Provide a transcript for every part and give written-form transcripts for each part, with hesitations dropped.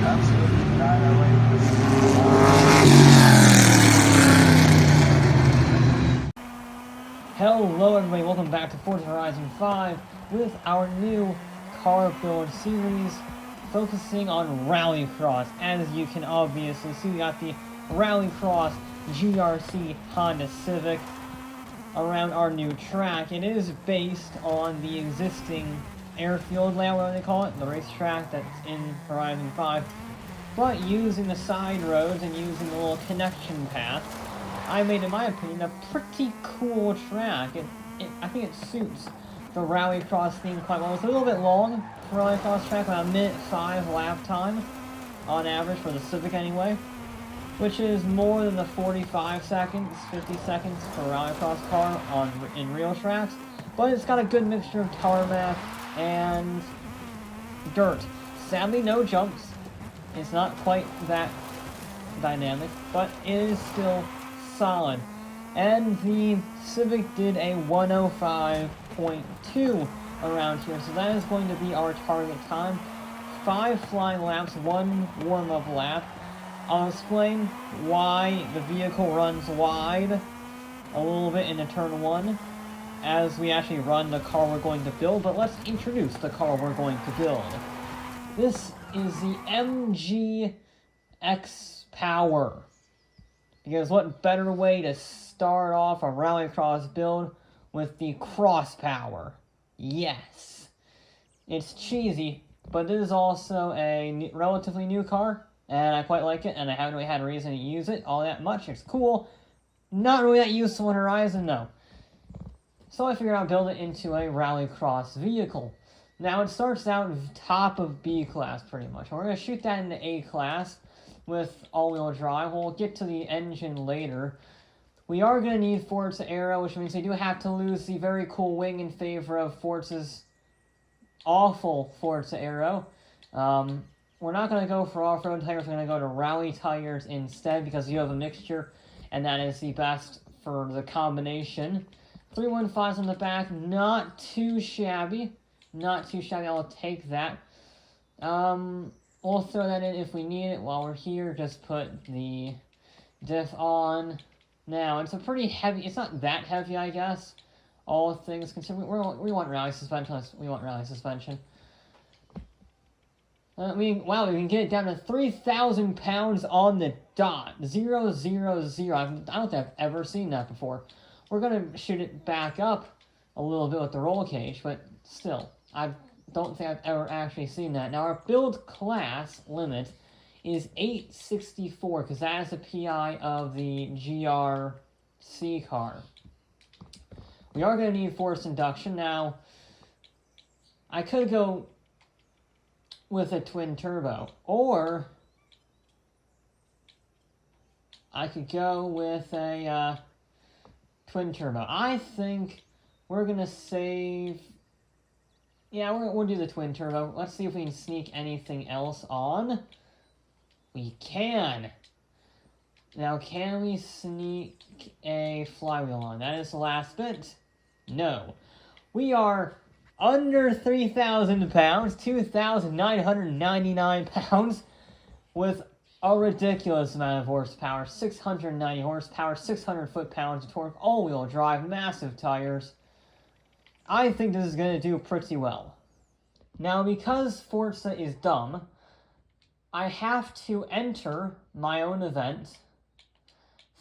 absolutely annihilate. Hello everybody, welcome back to Forza Horizon 5 with our new car build series focusing on Rallycross. As you can obviously see, we got the Rallycross GRC Honda Civic around our new track. It is based on the existing airfield layout, whatever they call it, the racetrack that's in Horizon 5, but using the side roads and using the little connection path, I made, in my opinion, a pretty cool track. I think it suits the Rallycross theme quite well. It's a little bit long for a Rallycross track, about 1:05 lap time on average for the Civic anyway, which is more than the 45 seconds, 50 seconds for a Rallycross car in real tracks. But it's got a good mixture of tarmac and dirt. Sadly, no jumps. It's not quite that dynamic, but it is still solid. And the Civic did a 105.2 around here, so that is going to be our target time. 5 flying laps, 1 warm-up lap. I'll explain why the vehicle runs wide a little bit into turn 1 as we actually run the car we're going to build, but let's introduce the car we're going to build. This is the MG X-Power. Because what better way to start off a Rallycross build with the Cross Power? Yes. It's cheesy, but it is also a relatively new car, and I quite like it, and I haven't really had a reason to use it all that much. It's cool. Not really that useful in Horizon, though. So I figured I'd build it into a Rallycross vehicle. Now, it starts out top of B class, pretty much. We're going to shoot that into A class with all-wheel drive. We'll get to the engine later. We are going to need Forza Aero, which means we do have to lose the very cool wing in favor of Forza's awful Forza Aero. We're not going to go for off-road tires. We're going to go to rally tires instead because you have a mixture, and that is the best for the combination. 315s on the back, not too shabby. Not too shabby, I'll take that. We'll throw that in if we need it while we're here. Just put the diff on. Now, it's a pretty heavy, it's not that heavy, I guess. All things considered, we want rally suspension. We want rally suspension. Wow, we can get it down to 3,000 pounds on the dot. 000. I don't think I've ever seen that before. We're going to shoot it back up a little bit with the roll cage, but still, I don't think I've ever actually seen that. Now, our build class limit is 864, because that is the PI of the GRC car. We are going to need forced induction. Now, I could go with a twin turbo, or I could go with a twin turbo. I think we're going to save... Yeah, we'll do the twin turbo. Let's see if we can sneak anything else on. We can. Now, can we sneak a flywheel on? That is the last bit. No. We are under 3,000 pounds, 2,999 pounds, with a ridiculous amount of horsepower. 690 horsepower, 600 foot-pounds of torque, all-wheel drive, massive tires. I think this is going to do pretty well. Now, because Forza is dumb, I have to enter my own event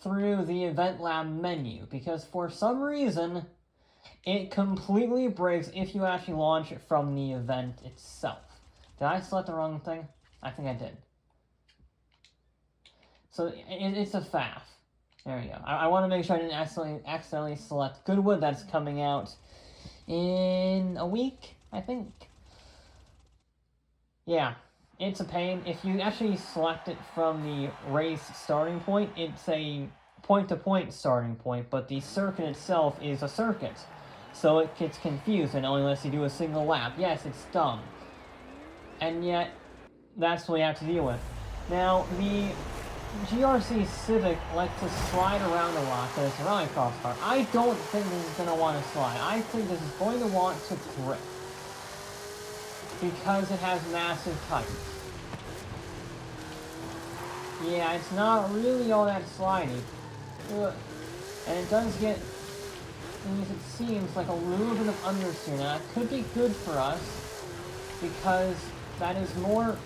through the Event Lab menu, because for some reason, it completely breaks if you actually launch it from the event itself. Did I select the wrong thing? I think I did. So, it's a faff. There we go. I want to make sure I didn't accidentally select Goodwood. That's coming out in a week, I think. Yeah, it's a pain. If you actually select it from the race starting point, it's a point-to-point starting point, but the circuit itself is a circuit. So it gets confused and only lets you do a single lap. Yes, it's dumb. And yet, that's what we have to deal with. Now, the GRC Civic likes to slide around a lot because it's a Rallycross car. I don't think this is going to want to slide. I think this is going to want to grip because it has massive tires. Yeah, it's not really all that slidey. Ugh. And it does get, at least it seems, like a little bit of understeer. Now, that could be good for us, because that is more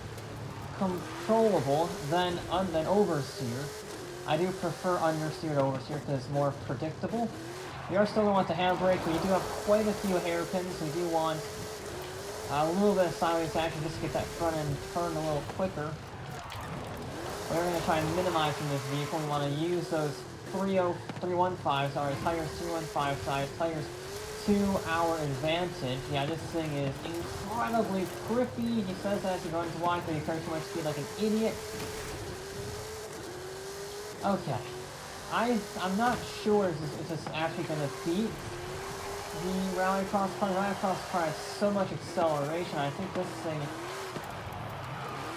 controllable than oversteer. I do prefer understeer to oversteer because it's more predictable. We are still going to want the handbrake. We do have quite a few hairpins. We do want a little bit of sideways action just to get that front end turned a little quicker. We're going to try and minimize from this vehicle. We want to use those 315s, sorry, tires 315 size tires to our advantage. Yeah, this thing is incredibly grippy. He says that as he runs wide, but he carries too much speed like an idiot. Okay. I'm not sure if this is actually going to beat the Rallycross car. The Rallycross car has so much acceleration. I think this thing...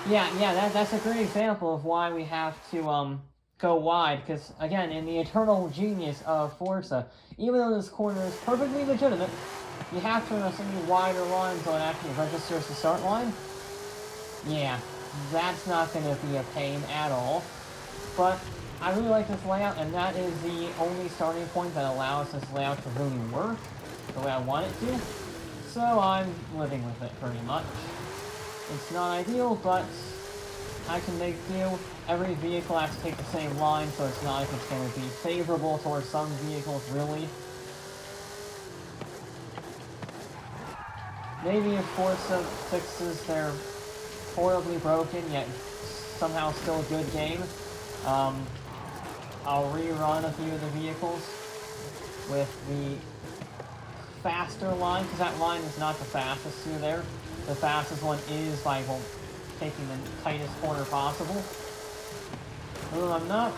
Yeah, that's a great example of why we have to go wide. Because, again, in the eternal genius of Forza, even though this corner is perfectly legitimate, you have to run a slightly wider line so it actually registers the start line. Yeah, that's not going to be a pain at all. But I really like this layout, and that is the only starting point that allows this layout to really work the way I want it to. So I'm living with it pretty much. It's not ideal, but I can make do. Every vehicle has to take the same line, so it's not like it's going to be favorable towards some vehicles, really. Maybe if Forza fixes their horribly broken, yet somehow still a good game, I'll rerun a few of the vehicles with the faster line, because that line is not the fastest through there. The fastest one is by, well, taking the tightest corner possible. Although I'm not...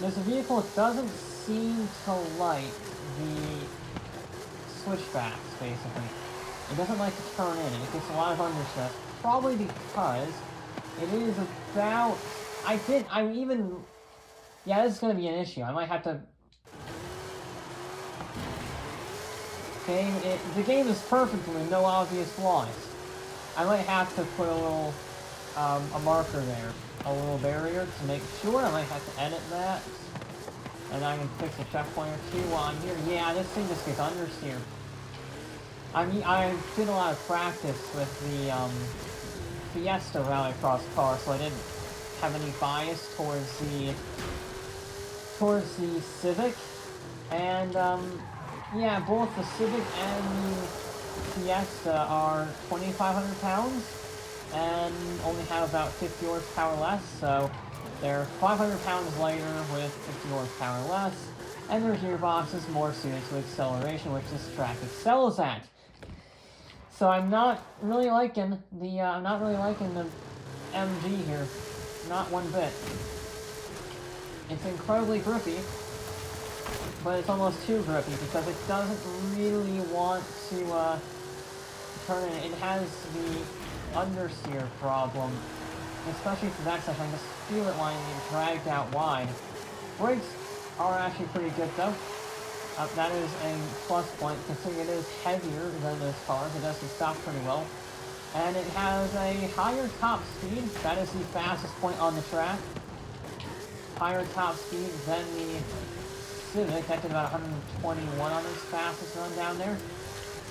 There's a vehicle that doesn't seem to like the switchbacks, basically. It doesn't like to turn in. It gets a lot of understeer. Probably because it is about... Yeah, this is going to be an issue. I might have to... The game is perfect with no obvious flaws. I might have to put a little, a marker there. A little barrier to make sure. I might have to edit that. And I can fix a checkpoint or two while I'm here. Yeah, this thing just gets understeer. I did a lot of practice with the, Fiesta Rallycross car, so I didn't have any bias towards the Civic. And, yeah, both the Civic and the Fiesta are 2,500 pounds and only have about 50 horsepower less, so they're 500 pounds lighter with 50 horsepower less, and their gearbox is more suited to acceleration, which this track excels at. So I'm not really liking the MG here, not one bit. It's incredibly grippy, but it's almost too grippy because it doesn't really want to turn it. It has the understeer problem, especially for that section. I just feel it wanting to get dragged out wide. Brakes are actually pretty good though. That is a plus point considering it is heavier than those cars. It does stop pretty well. And it has a higher top speed. That is the fastest point on the track. Higher top speed than the Civic. That did about 121 on its fastest run down there.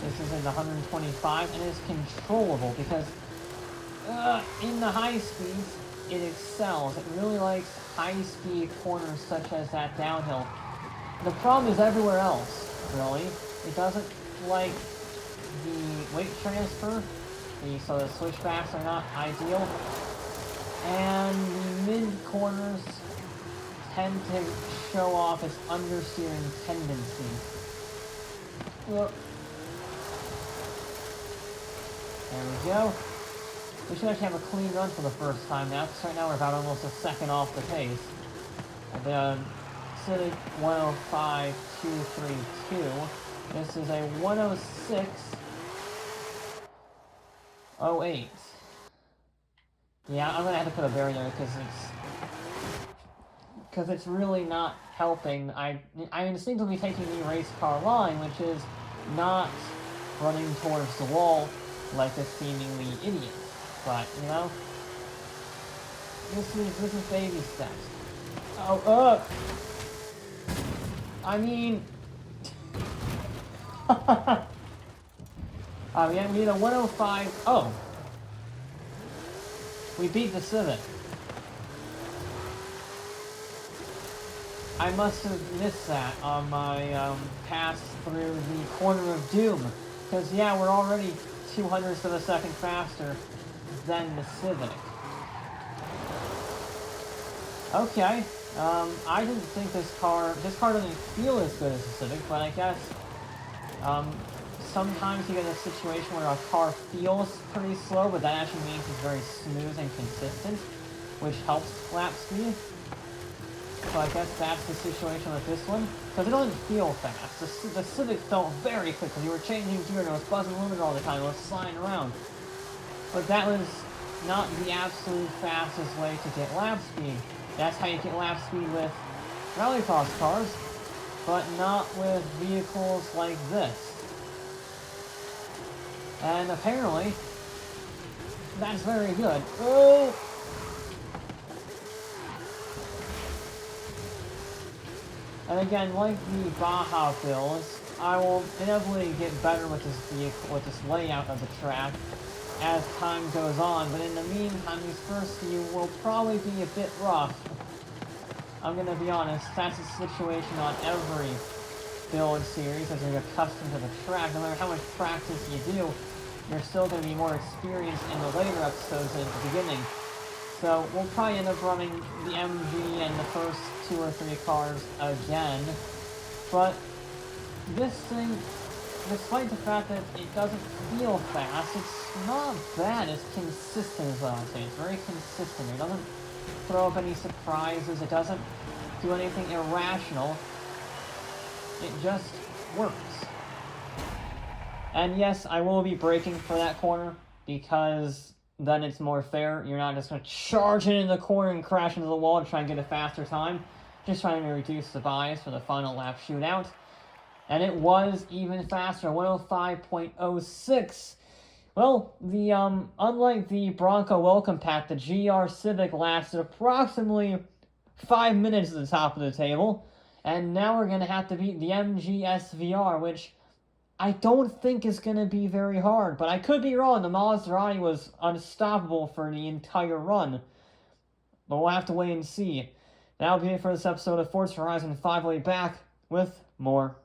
This is in the 125 and it is controllable because in the high speeds it excels. It really likes high speed corners such as that downhill. The problem is everywhere else, really. It doesn't like the weight transfer, so the switchbacks are not ideal. And the mid corners tend to show off its understeering tendency. Well, there we go. We should actually have a clean run for the first time now, because right now we're about almost a second off the pace. The Civic 105.232. This is a 106.08. Yeah, I'm gonna have to put a barrier there because it's really not helping. I instinctively taking the race car line, which is not running towards the wall like a seemingly idiot. But, you know, This is baby steps. Oh, I mean... we had a 105... Oh! We beat the Civic. I must have missed that on my pass through the corner of doom. Because, yeah, we're already 0.02 of a second faster than the Civic. Okay, I didn't think this car doesn't feel as good as the Civic, but I guess, sometimes you get a situation where a car feels pretty slow, but that actually means it's very smooth and consistent, which helps lap speed. So I guess that's the situation with this one, because it doesn't feel fast. The Civic felt very quick, because you were changing gear and it was buzzing limiter all the time, it was sliding around. But that was not the absolute fastest way to get lap speed. That's how you get lap speed with Rallycross cars, but not with vehicles like this. And apparently, that's very good. Oh! And again, like the Baja builds, I will inevitably get better with this vehicle, with this layout of the track as time goes on, but in the meantime, these first few will probably be a bit rough. I'm gonna be honest, that's the situation on every build series as you get accustomed to the track. No matter how much practice you do, you're still gonna be more experienced in the later episodes than at the beginning. So we'll probably end up running the MG and the first 2 or 3 cars again. But this thing, despite the fact that it doesn't feel fast, it's not bad. It's consistent is what I'd say. It's very consistent. It doesn't throw up any surprises. It doesn't do anything irrational. It just works. And yes, I will be braking for that corner because then it's more fair. You're not just going to charge it in the corner and crash into the wall to try and get a faster time. Just trying to reduce the bias for the final lap shootout. And it was even faster, 105.06. Well, unlike the Bronco Welcome Pack, the GR Civic lasted approximately 5 minutes at the top of the table. And now we're going to have to beat the MG SVR, which I don't think is going to be very hard. But I could be wrong. The Maserati was unstoppable for the entire run. But we'll have to wait and see. That'll be it for this episode of Forza Horizon 5. We'll be back with more.